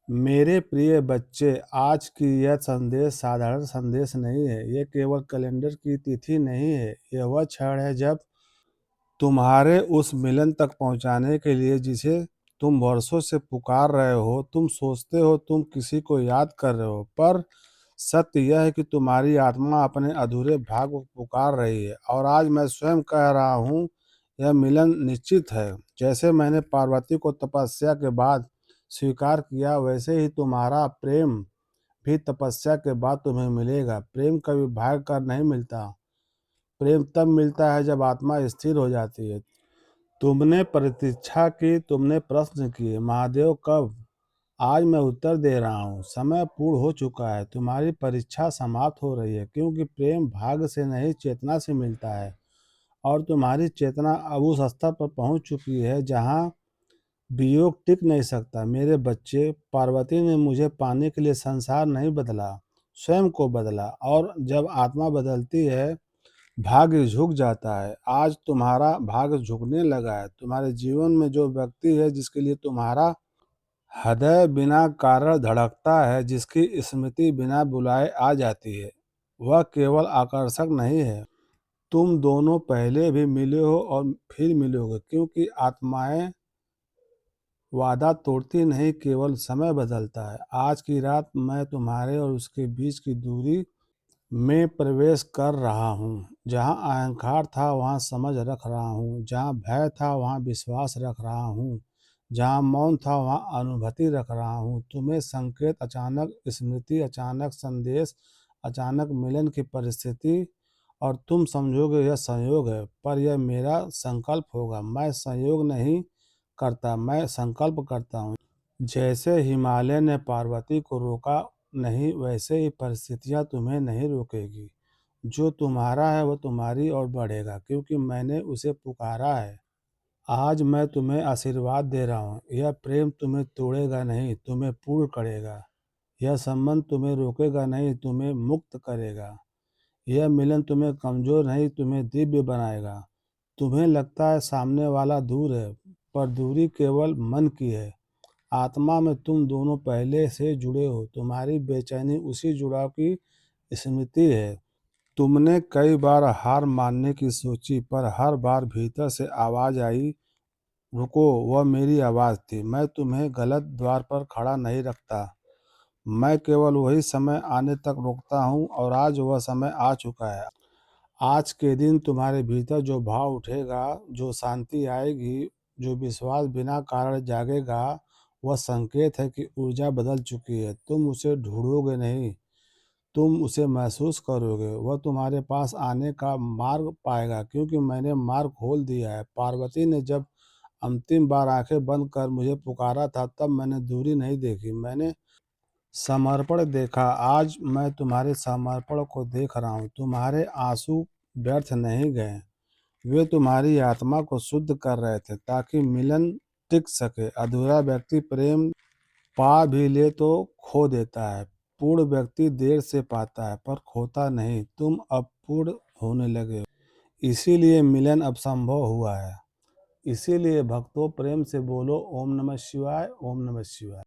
मेरे प्रिय बच्चे, आज की यह संदेश साधारण संदेश नहीं है। ये केवल कैलेंडर की तिथि नहीं है। यह वह क्षण है जब तुम्हारे उस मिलन तक पहुंचाने के लिए जिसे तुम वर्षों से पुकार रहे हो। तुम सोचते हो तुम किसी को याद कर रहे हो, पर सत्य यह है कि तुम्हारी आत्मा अपने अधूरे भाग को पुकार रही है। और आज मैं स्वयं कह रहा हूँ, यह मिलन निश्चित है। जैसे मैंने पार्वती को तपस्या के बाद स्वीकार किया, वैसे ही तुम्हारा प्रेम भी तपस्या के बाद तुम्हें मिलेगा। प्रेम कभी भाग कर नहीं मिलता। प्रेम तब मिलता है जब आत्मा स्थिर हो जाती है। तुमने प्रतीक्षा की, तुमने प्रश्न किए, महादेव कब? आज मैं उत्तर दे रहा हूँ, समय पूर्ण हो चुका है। तुम्हारी परीक्षा समाप्त हो रही है, क्योंकि प्रेम भाग्य से नहीं चेतना से मिलता है। और तुम्हारी चेतना अब उस स्तर पर पहुंच चुकी है जहां वियोग टिक नहीं सकता। मेरे बच्चे, पार्वती ने मुझे पाने के लिए संसार नहीं बदला, स्वयं को बदला। और जब आत्मा बदलती है, भाग्य झुक जाता है। आज तुम्हारा भाग्य झुकने लगा है। तुम्हारे जीवन में जो व्यक्ति है जिसके लिए तुम्हारा हृदय बिना कारण धड़कता है, जिसकी स्मृति बिना बुलाए आ जाती है, वह केवल आकर्षक नहीं है। तुम दोनों पहले भी मिले हो और फिर मिलोगे, क्योंकि आत्माएं वादा तोड़ती नहीं, केवल समय बदलता है। आज की रात मैं तुम्हारे और उसके बीच की दूरी में प्रवेश कर रहा हूँ। जहाँ अहंकार था वहाँ समझ रख रहा हूँ, जहाँ भय था वहाँ विश्वास रख रहा हूँ, जहाँ मौन था वहाँ अनुभूति रख रहा हूँ। तुम्हें संकेत, अचानक स्मृति, अचानक संदेश, अचानक मिलन की परिस्थिति, और तुम समझोगे यह संयोग है, पर यह मेरा संकल्प होगा। मैं संयोग नहीं करता, मैं संकल्प करता हूँ। जैसे हिमालय ने पार्वती को रोका नहीं, वैसे ही परिस्थितियां तुम्हें नहीं रोकेगी। जो तुम्हारा है वह तुम्हारी ओर बढ़ेगा, क्योंकि मैंने उसे पुकारा है। आज मैं तुम्हें आशीर्वाद दे रहा हूँ। यह प्रेम तुम्हें तोड़ेगा नहीं, तुम्हें पूर्ण करेगा। यह संबंध तुम्हें रोकेगा नहीं, तुम्हें मुक्त करेगा। यह मिलन तुम्हें कमजोर नहीं, तुम्हें दिव्य बनाएगा। तुम्हें लगता है सामने वाला दूर है, पर दूरी केवल मन की है। आत्मा में तुम दोनों पहले से जुड़े हो। तुम्हारी बेचैनी उसी जुड़ाव की स्मृति है। तुमने कई बार हार मानने की सोची, पर हर बार भीतर से आवाज आई, रुको। वह मेरी आवाज थी। मैं तुम्हें गलत द्वार पर खड़ा नहीं रखता। मैं केवल वही समय आने तक रोकता हूँ, और आज वह समय आ चुका है। आज के दिन तुम्हारे भीतर जो भाव उठेगा, जो शांति आएगी, जो विश्वास बिना कारण जागेगा, वह संकेत है कि ऊर्जा बदल चुकी है। तुम उसे ढूंढोगे नहीं, तुम उसे महसूस करोगे। वह तुम्हारे पास आने का मार्ग पाएगा, क्योंकि मैंने मार्ग खोल दिया है। पार्वती ने जब अंतिम बार आंखें बंद कर मुझे पुकारा था, तब मैंने दूरी नहीं देखी, मैंने समर्पण देखा। आज मैं तुम्हारे समर्पण को देख रहा हूँ। तुम्हारे आंसू व्यर्थ नहीं गए, वे तुम्हारी आत्मा को शुद्ध कर रहे थे, ताकि मिलन टिक सके। अधूरा व्यक्ति प्रेम पा भी ले तो खो देता है। पूर्ण व्यक्ति देर से पाता है, पर खोता नहीं। तुम अब पूर्ण होने लगे हो, इसीलिए मिलन अब संभव हुआ है। इसीलिए भक्तों, प्रेम से बोलो ओम नमः शिवाय, ओम नमः शिवाय।